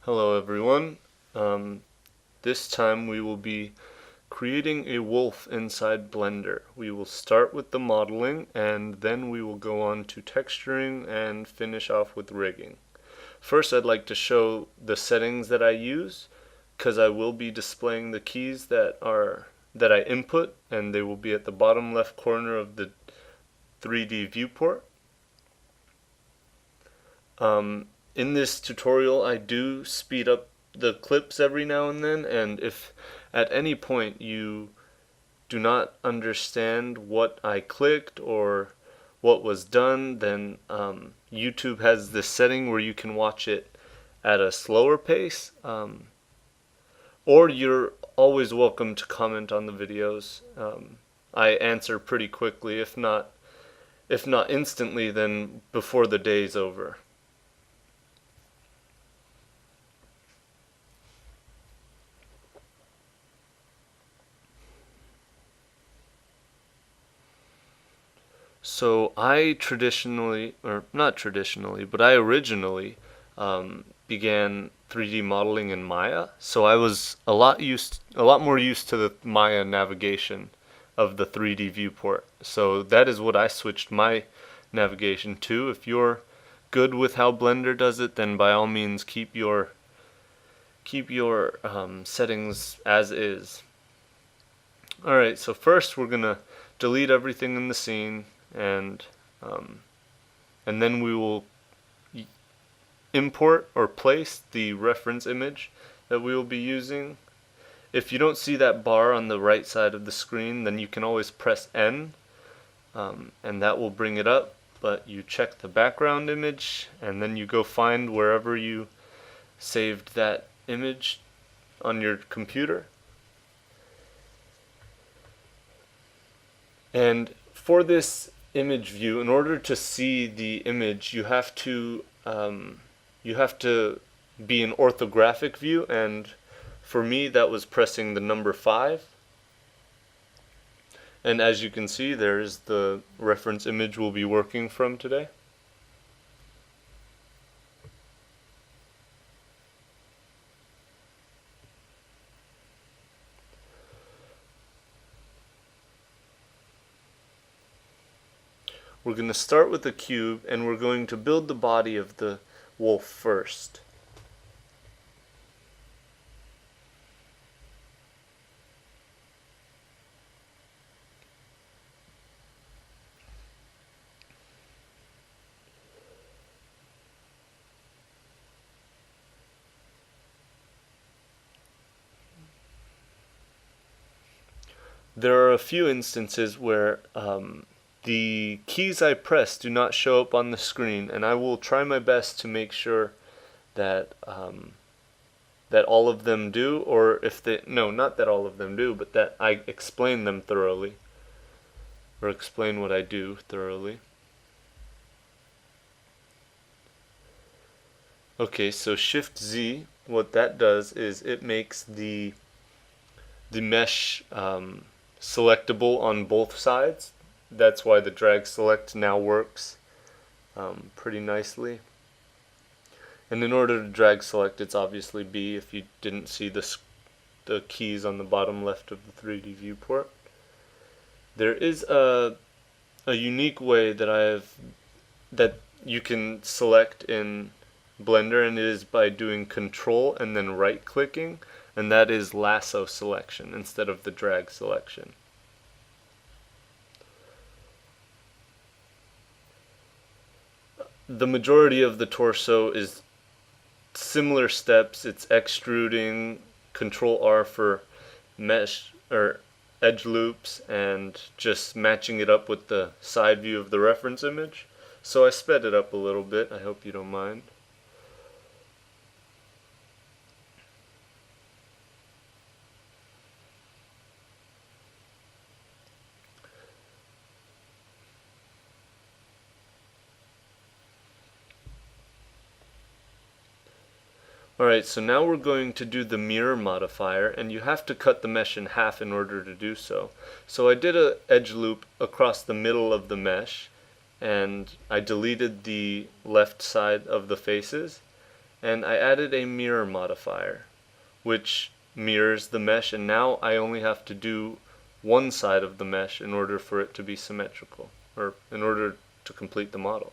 Hello everyone. This time we will be creating a wolf inside Blender. We will start with the modeling and then we will go on to texturing and finish off with rigging. First I'd like to show the settings that I use because I will be displaying the keys that I input, and they will be at the bottom left corner of the 3D viewport. In this tutorial I do speed up the clips every now and then, and if at any point you do not understand what I clicked or what was done, then YouTube has this setting where you can watch it at a slower pace, or you're always welcome to comment on the videos. I answer pretty quickly, if not instantly, then before the day's over. So I traditionally, or not traditionally, but I originally began 3D modeling in Maya. So I was a lot more used to the Maya navigation of the 3D viewport. So that is what I switched my navigation to. If you're good with how Blender does it, then by all means keep your settings as is. Alright, so first we're gonna delete everything in the scene, and then we will import or place the reference image that we will be using. If you don't see that bar on the right side of the screen, then you can always press N, and that will bring it up, but you check the background image and then you go find wherever you saved that image on your computer. And for this image view, in order to see the image, you have to be in orthographic view, and for me that was pressing the number 5. And as you can see, there is the reference image we'll be working from today. We're going to start with the cube, and we're going to build the body of the wolf first. There are a few instances where the keys I press do not show up on the screen, and I will try my best to make sure that that all of them do, or if they, no, not that all of them do, but that I explain them thoroughly, or explain what I do thoroughly. Okay, so Shift Z, what that does is it makes the mesh selectable on both sides. That's why the drag select now works pretty nicely. And in order to drag select, it's obviously B if you didn't see the keys on the bottom left of the 3D viewport. There is a unique way that you can select in Blender, and it is by doing Control and then right clicking, and that is lasso selection instead of the drag selection. The majority of the torso is similar steps. It's extruding, Control R for mesh or edge loops, and just matching it up with the side view of the reference image. So I sped it up a little bit. I hope you don't mind. Alright, so now we're going to do the mirror modifier, and you have to cut the mesh in half in order to do so. So I did an edge loop across the middle of the mesh, and I deleted the left side of the faces, and I added a mirror modifier, which mirrors the mesh, and now I only have to do one side of the mesh in order for it to be symmetrical, or in order to complete the model.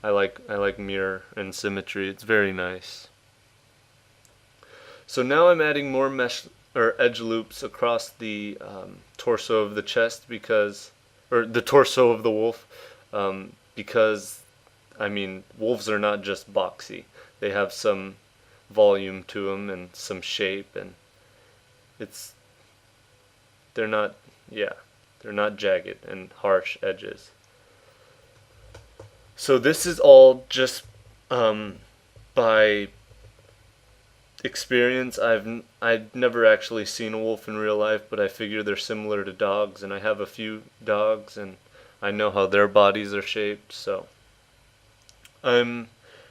I like mirror and symmetry. It's very nice. So now I'm adding more mesh or edge loops across the torso of the chest or the torso of the wolf, because I mean, wolves are not just boxy. They have some volume to them and some shape, and they're not jagged and harsh edges. So this is all just by experience. I've never actually seen a wolf in real life, but I figure they're similar to dogs, and I have a few dogs, and I know how their bodies are shaped. So I'm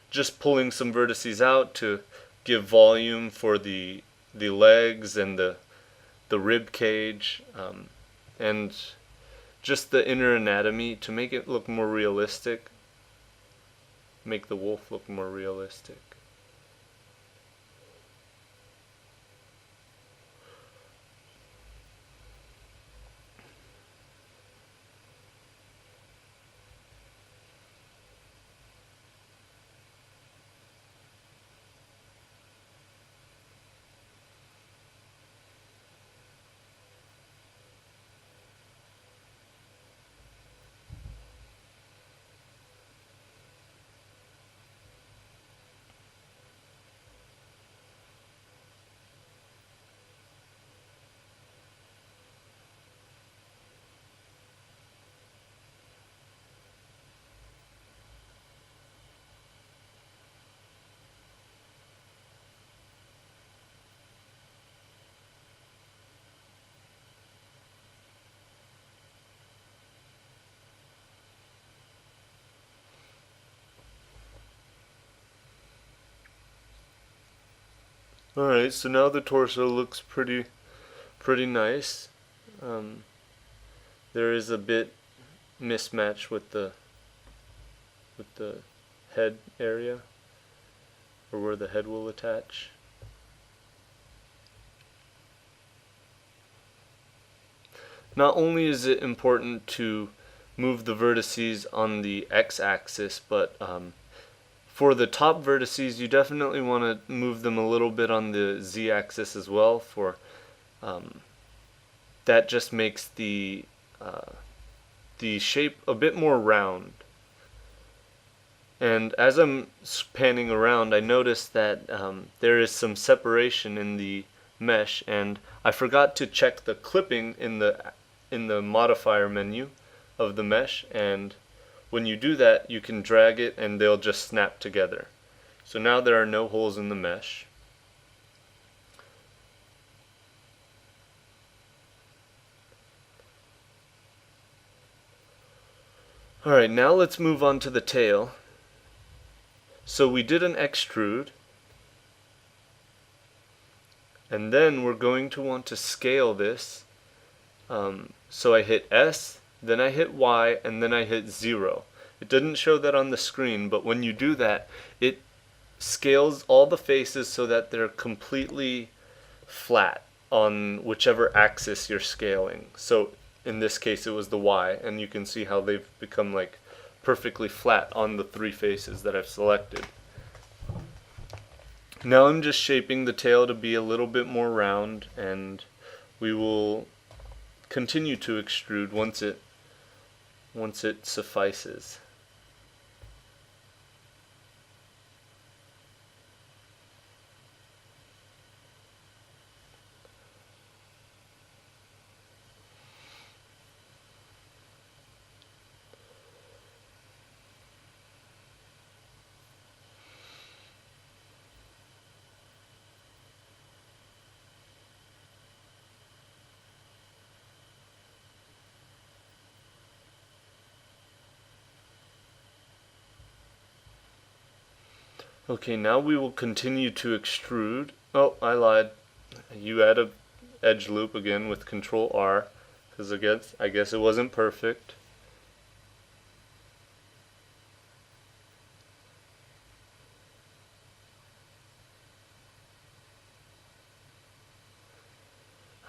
just pulling some vertices out to give volume for the legs and the rib cage, and just the inner anatomy to make it look more realistic. Make the wolf look more realistic. Alright, so now the torso looks pretty nice. There is a bit mismatch with the head area, or where the head will attach. Not only is it important to move the vertices on the x-axis, but for the top vertices, you definitely want to move them a little bit on the z-axis as well. For that just makes the shape a bit more round. And as I'm panning around, I noticed that there is some separation in the mesh, and I forgot to check the clipping in the modifier menu of the mesh, and when you do that, you can drag it and they'll just snap together. So now there are no holes in the mesh. Alright, now let's move on to the tail. So we did an extrude, and then we're going to want to scale this. So I hit S, then I hit Y, and then I hit 0. It didn't show that on the screen, but when you do that, it scales all the faces so that they're completely flat on whichever axis you're scaling. So in this case it was the Y, and you can see how they've become like perfectly flat on the three faces that I've selected. Now I'm just shaping the tail to be a little bit more round, and we will continue to extrude once it suffices. Okay, now we will continue to extrude. Oh, I lied. You add a edge loop again with Control R, because I guess it wasn't perfect.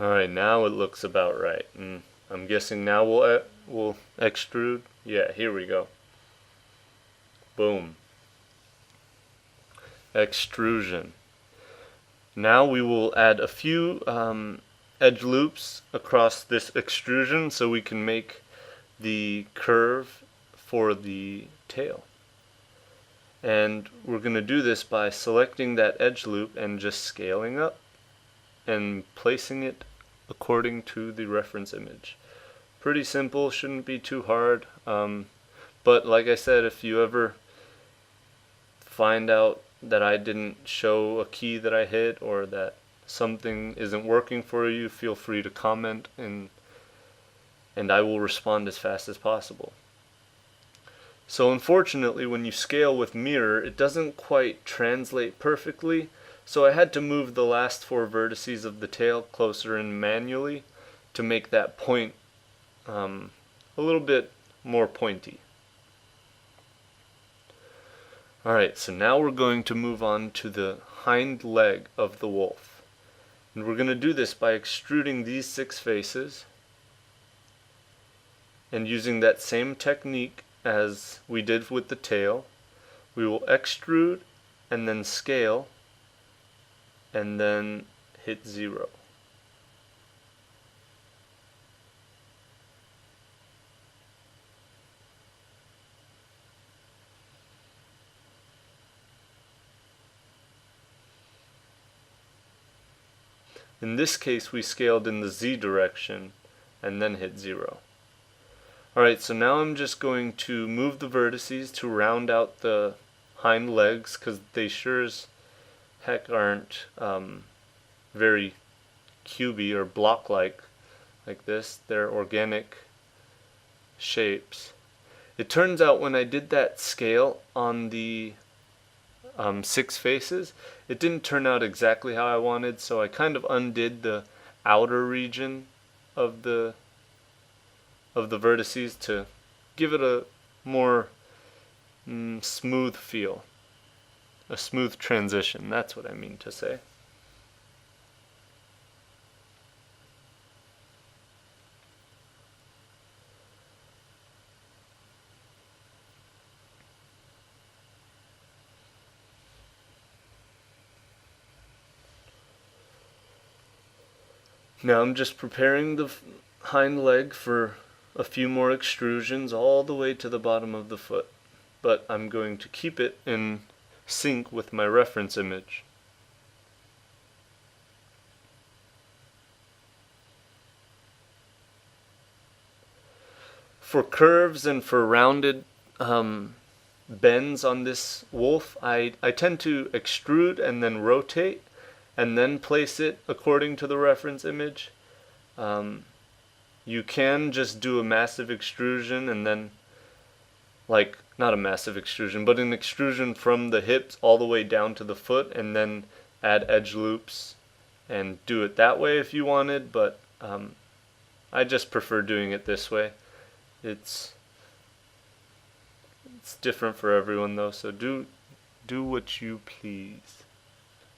Alright, now it looks about right. I'm guessing now we'll extrude. Yeah, here we go. Boom. Extrusion. Now we will add a few edge loops across this extrusion so we can make the curve for the tail. And we're going to do this by selecting that edge loop and just scaling up and placing it according to the reference image. Pretty simple, shouldn't be too hard. But like I said, if you ever find out that I didn't show a key that I hit or that something isn't working for you, feel free to comment and I will respond as fast as possible. So unfortunately, when you scale with mirror, it doesn't quite translate perfectly, so I had to move the last 4 vertices of the tail closer in manually to make that point a little bit more pointy. Alright, so now we're going to move on to the hind leg of the wolf. And we're going to do this by extruding these 6 faces and using that same technique as we did with the tail. We will extrude and then scale and then hit 0. In this case, we scaled in the Z direction and then hit 0. Alright, so now I'm just going to move the vertices to round out the hind legs because they sure as heck aren't very cubey or block-like like this. They're organic shapes. It turns out when I did that scale on the 6 faces, it didn't turn out exactly how I wanted, so I kind of undid the outer region of the vertices to give it a more smooth feel, a smooth transition. That's what I mean to say. Now I'm just preparing the hind leg for a few more extrusions all the way to the bottom of the foot, but I'm going to keep it in sync with my reference image. For curves and for rounded bends on this wolf, I tend to extrude and then rotate and then place it according to the reference image. You can just do a massive extrusion and then, like, not a massive extrusion, but an extrusion from the hips all the way down to the foot and then add edge loops and do it that way if you wanted, but I just prefer doing it this way. It's different for everyone though, so do what you please,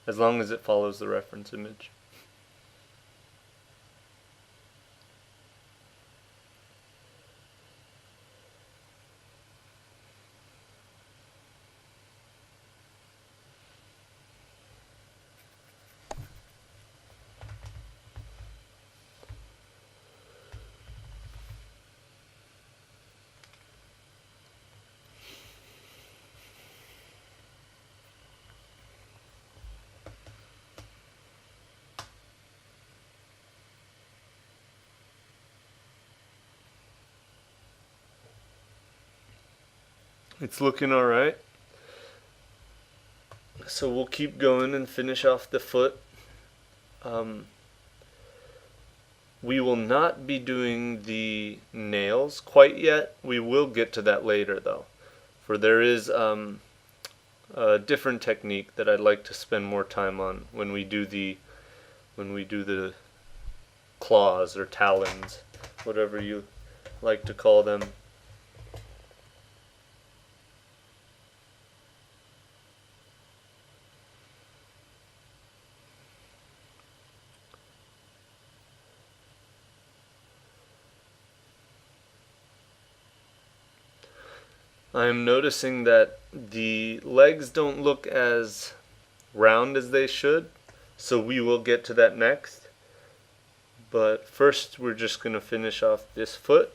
as long as it follows the reference image. It's looking alright. So we'll keep going and finish off the foot. We will not be doing the nails quite yet. We will get to that later though, for there is a different technique that I'd like to spend more time on when we do the claws or talons, whatever you like to call them. I'm noticing that the legs don't look as round as they should, so we will get to that next. But first we're just going to finish off this foot,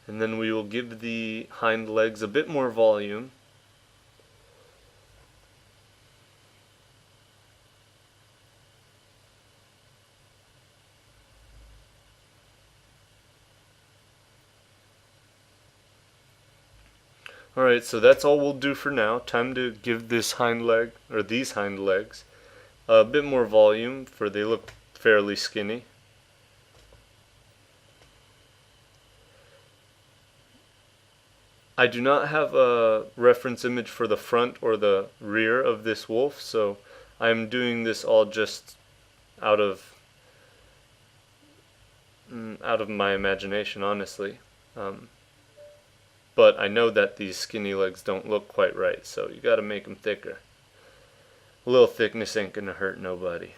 and then we will give the hind legs a bit more volume. Alright, so that's all we'll do for now. Time to give this hind leg, or these hind legs, a bit more volume, for they look fairly skinny. I do not have a reference image for the front or the rear of this wolf, so I'm doing this all just out of my imagination, honestly. But I know that these skinny legs don't look quite right, so you gotta make them thicker. A little thickness ain't gonna hurt nobody.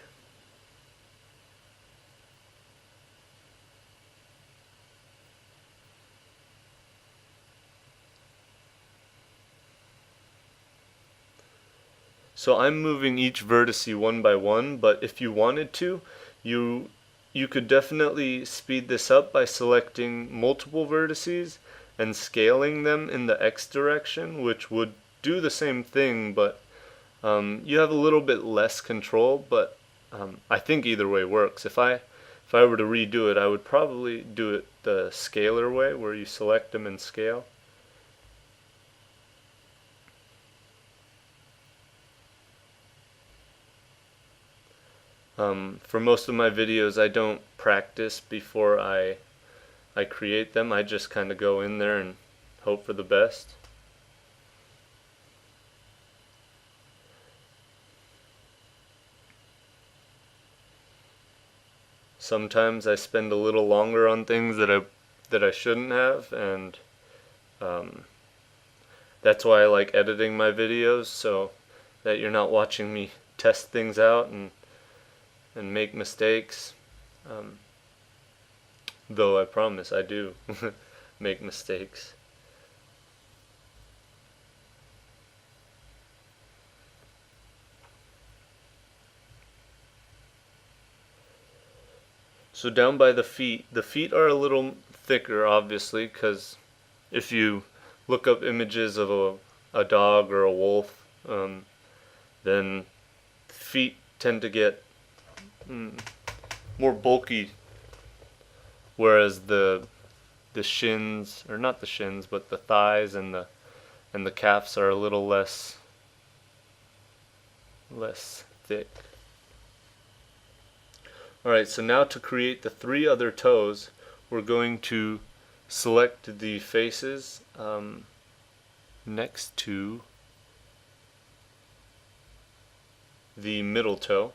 So I'm moving each vertex one by one, but if you wanted to, you could definitely speed this up by selecting multiple vertices and scaling them in the X direction, which would do the same thing, but you have a little bit less control, but I think either way works. If I were to redo it, I would probably do it the scalar way, where you select them and scale. For most of my videos, I don't practice before I create them. I just kind of go in there and hope for the best. Sometimes I spend a little longer on things that I shouldn't have, and that's why I like editing my videos, so that you're not watching me test things out and make mistakes. Though I promise I do make mistakes. So down by the feet are a little thicker, obviously, because if you look up images of a dog or a wolf, then feet tend to get more bulky, whereas the shins, or not the shins, but the thighs and the calves are a little less thick. Alright, so now to create the 3 other toes, we're going to select the faces next to the middle toe.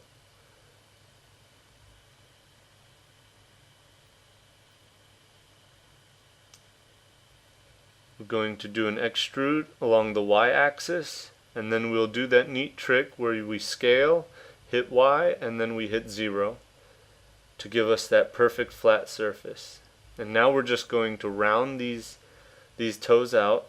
We're going to do an extrude along the y-axis, and then we'll do that neat trick where we scale, hit y, and then we hit 0 to give us that perfect flat surface. And now we're just going to round these toes out.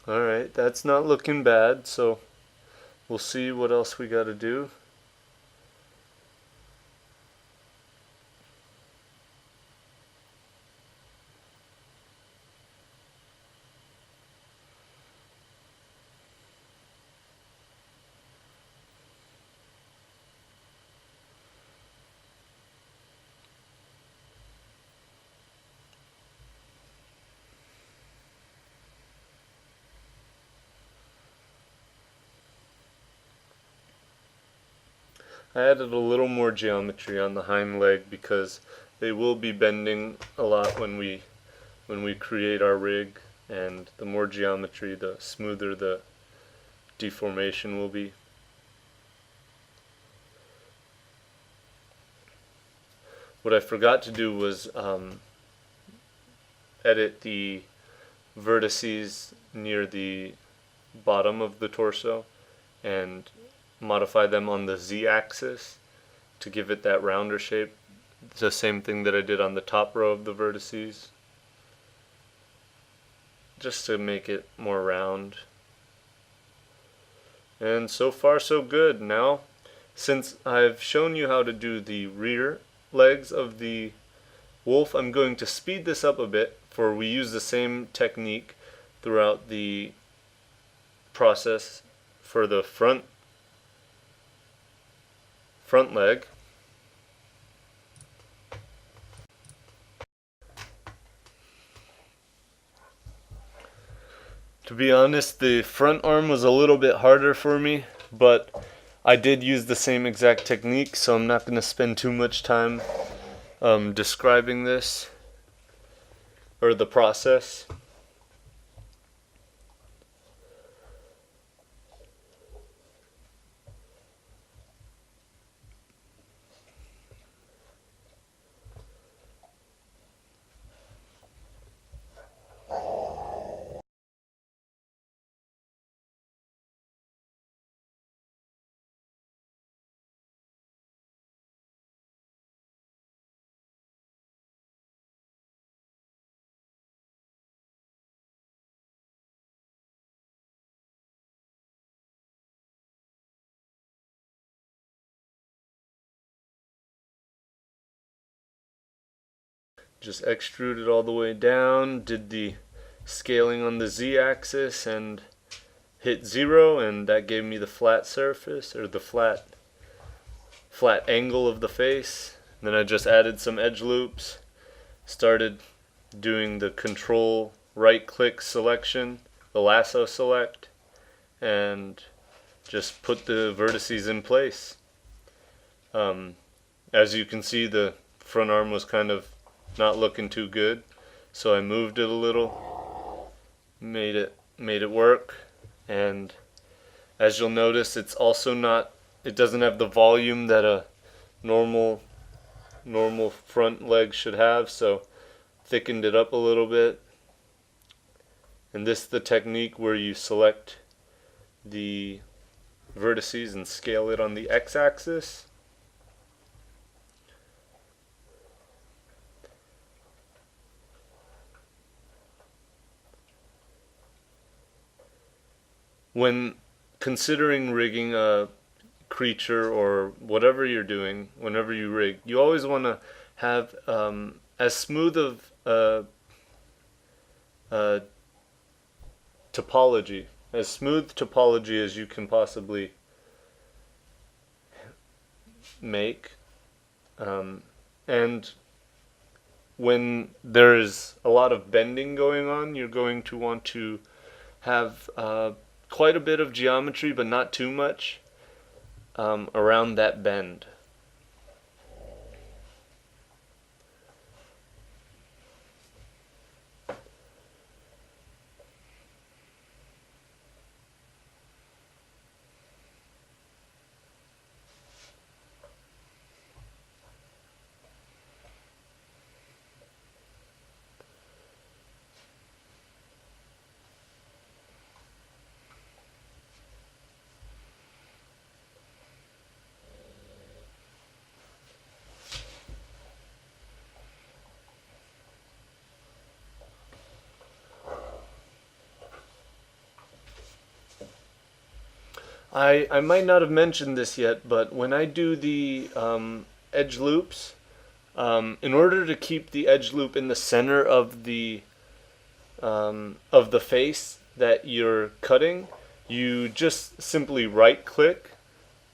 Alright, that's not looking bad, so we'll see what else we gotta do. I added a little more geometry on the hind leg because they will be bending a lot when we create our rig, and the more geometry, the smoother the deformation will be. What I forgot to do was edit the vertices near the bottom of the torso and modify them on the z-axis to give it that rounder shape. It's the same thing that I did on the top row of the vertices, just to make it more round. And so far so good. Now, since I've shown you how to do the rear legs of the wolf, I'm going to speed this up a bit, for we use the same technique throughout the process for the front leg. To be honest, the front arm was a little bit harder for me, but I did use the same exact technique, so I'm not going to spend too much time describing this or the process. Just extruded all the way down, did the scaling on the z-axis and hit 0, and that gave me the flat surface, or the flat angle of the face. Then I just added some edge loops, started doing the control right click selection, the lasso select, and just put the vertices in place. As you can see, the front arm was kind of not looking too good, so I moved it a little, made it work. And as you'll notice, it's also not, it doesn't have the volume that a normal front leg should have, so thickened it up a little bit. And this is the technique where you select the vertices and scale it on the x-axis. When considering rigging a creature or whatever you're doing, whenever you rig, you always want to have as smooth of topology, as you can possibly make. And when there is a lot of bending going on, you're going to want to have quite a bit of geometry, but not too much, around that bend. I might not have mentioned this yet, but when I do the edge loops, in order to keep the edge loop in the center of the face that you're cutting, you just simply right click,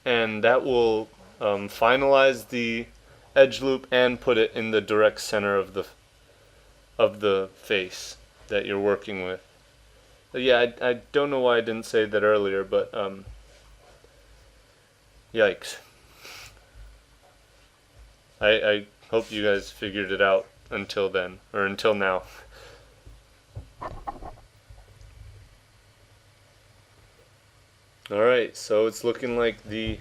and that will finalize the edge loop and put it in the direct center of the face that you're working with. But yeah, I don't know why I didn't say that earlier, but yikes. I hope you guys figured it out until then, or until now. Alright, so it's looking like the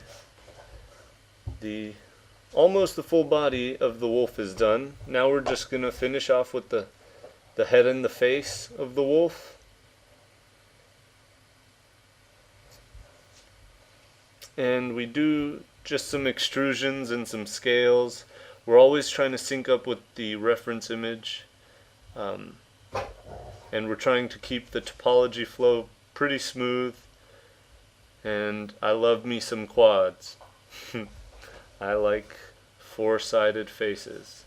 almost the full body of the wolf is done. Now we're just gonna finish off with the head and the face of the wolf. And we do just some extrusions and some scales. We're always trying to sync up with the reference image. And we're trying to keep the topology flow pretty smooth. And I love me some quads. I like four-sided faces.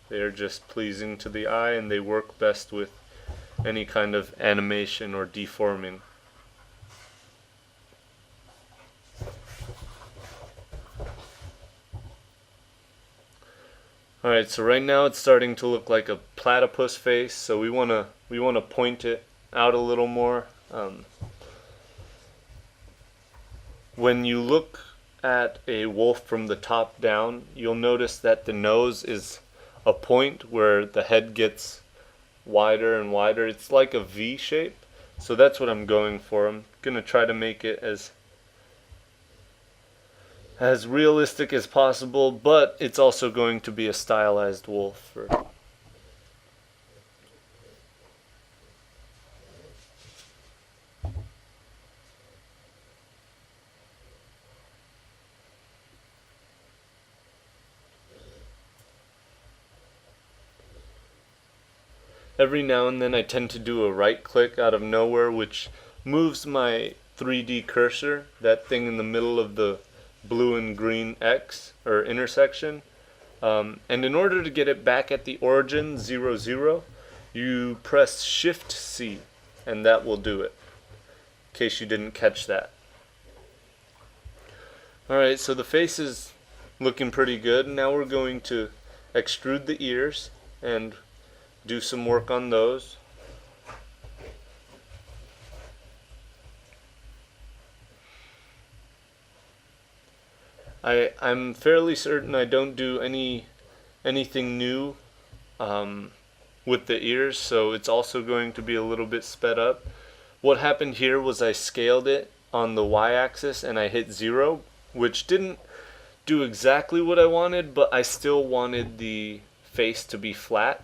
They are just pleasing to the eye, and they work best with any kind of animation or deforming. Alright, so right now it's starting to look like a platypus face, so we wanna point it out a little more. When you look at a wolf from the top down, you'll notice that the nose is a point where the head gets wider and wider. It's like a V shape, so that's what I'm going for. I'm gonna try to make it as realistic as possible, but it's also going to be a stylized wolf. Every now and then I tend to do a right click out of nowhere, which moves my 3D cursor, that thing in the middle of the blue and green X or intersection, and in order to get it back at the origin 0, 0, you press Shift C, and that will do it, in case you didn't catch that. Alright, so the face is looking pretty good. Now we're going to extrude the ears and do some work on those. I'm fairly certain I don't do anything new with the ears, so it's also going to be a little bit sped up. What happened here was I scaled it on the y-axis and I hit 0, which didn't do exactly what I wanted, but I still wanted the face to be flat,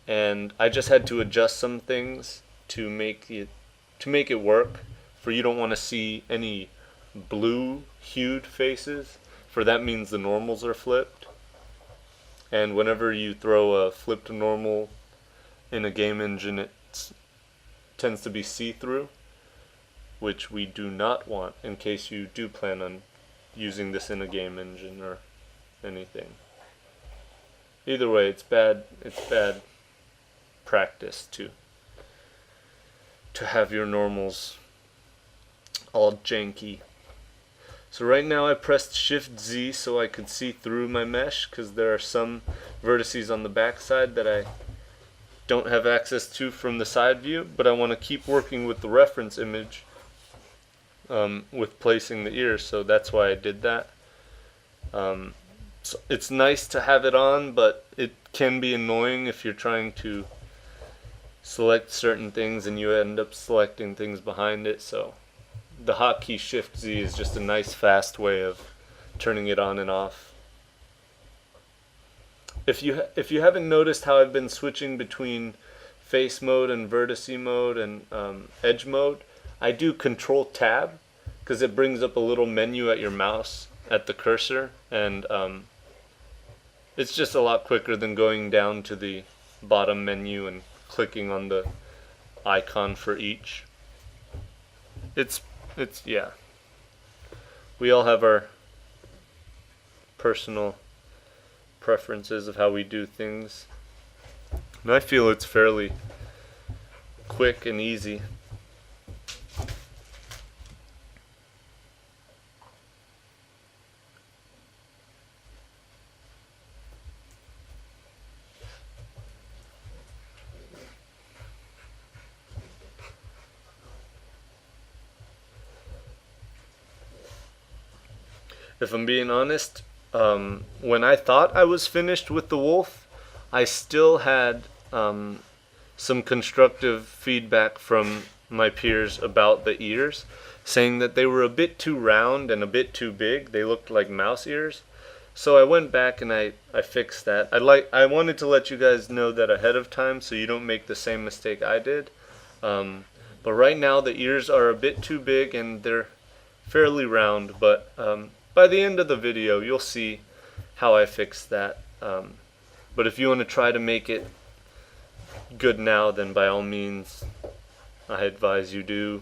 and I just had to adjust some things to make it work. For you don't want to see any blue hued faces, for that means the normals are flipped, and whenever you throw a flipped normal in a game engine, it tends to be see-through, which we do not want in case you do plan on using this in a game engine or anything. Either way, it's bad practice to have your normals all janky. So right now I pressed Shift Z so I could see through my mesh, because there are some vertices on the back side that I don't have access to from the side view, but I want to keep working with the reference image with placing the ears, so that's why I did that. So it's nice to have it on, but it can be annoying if you're trying to select certain things and you end up selecting things behind it. So the hotkey Shift Z is just a nice fast way of turning it on and off. If you haven't noticed how I've been switching between face mode and vertice mode and edge mode, I do Control Tab because it brings up a little menu at your mouse at the cursor, and it's just a lot quicker than going down to the bottom menu and clicking on the icon for each. It's yeah. we all have our personal preferences of how we do things. And I feel it's fairly quick and easy. If I'm being honest, when I thought I was finished with the wolf, I still had some constructive feedback from my peers about the ears, saying that they were a bit too round and a bit too big. They looked like mouse ears. So I went back and I fixed that. I wanted to let you guys know that ahead of time so you don't make the same mistake I did. But right now the ears are a bit too big and they're fairly round, but by the end of the video you'll see how I fixed that. But if you want to try to make it good now, then by all means I advise you do.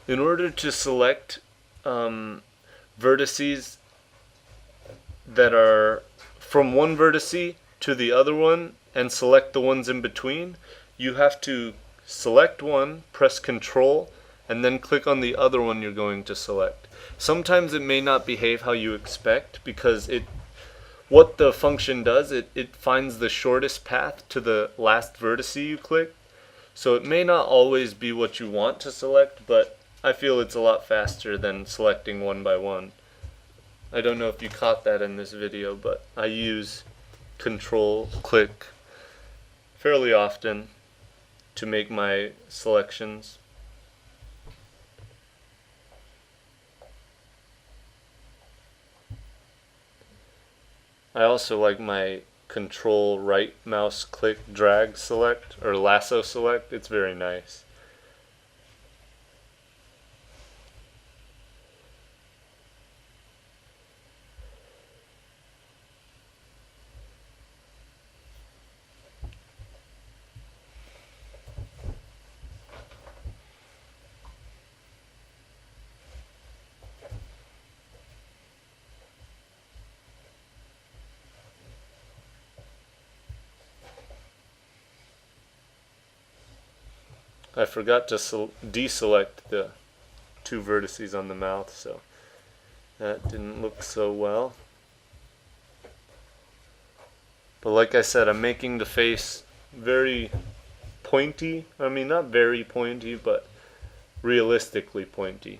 In order to select vertices that are from one vertice to the other one and select the ones in between, you have to select one, press Control, and then click on the other one you're going to select. Sometimes it may not behave how you expect because what the function does, it finds the shortest path to the last vertice you click. So it may not always be what you want to select, but I feel it's a lot faster than selecting one by one. I don't know if you caught that in this video, but I use Control click fairly often to make my selections. I also like my Control right mouse click drag select or lasso select. It's very nice. I forgot to deselect the two vertices on the mouth, so that didn't look so well. But like I said, I'm making the face very pointy. I mean, not very pointy, but realistically pointy.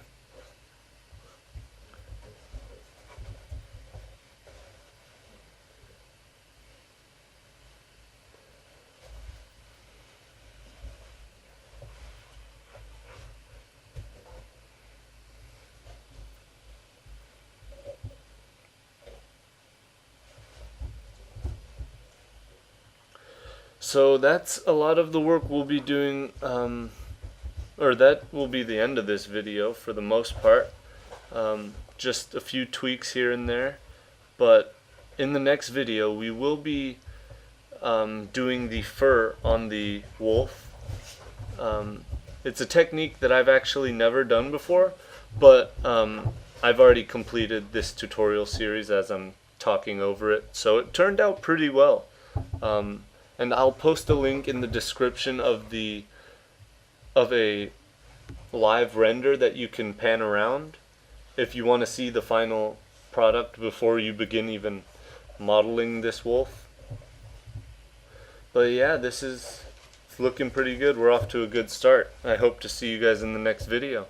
So that's a lot of the work we'll be doing, or that will be the end of this video for the most part. Just a few tweaks here and there, but in the next video we will be doing the fur on the wolf. It's a technique that I've actually never done before, but I've already completed this tutorial series as I'm talking over it, so it turned out pretty well. And I'll post a link in the description of a live render that you can pan around if you want to see the final product before you begin even modeling this wolf. But yeah, it's looking pretty good. We're off to a good start. I hope to see you guys in the next video.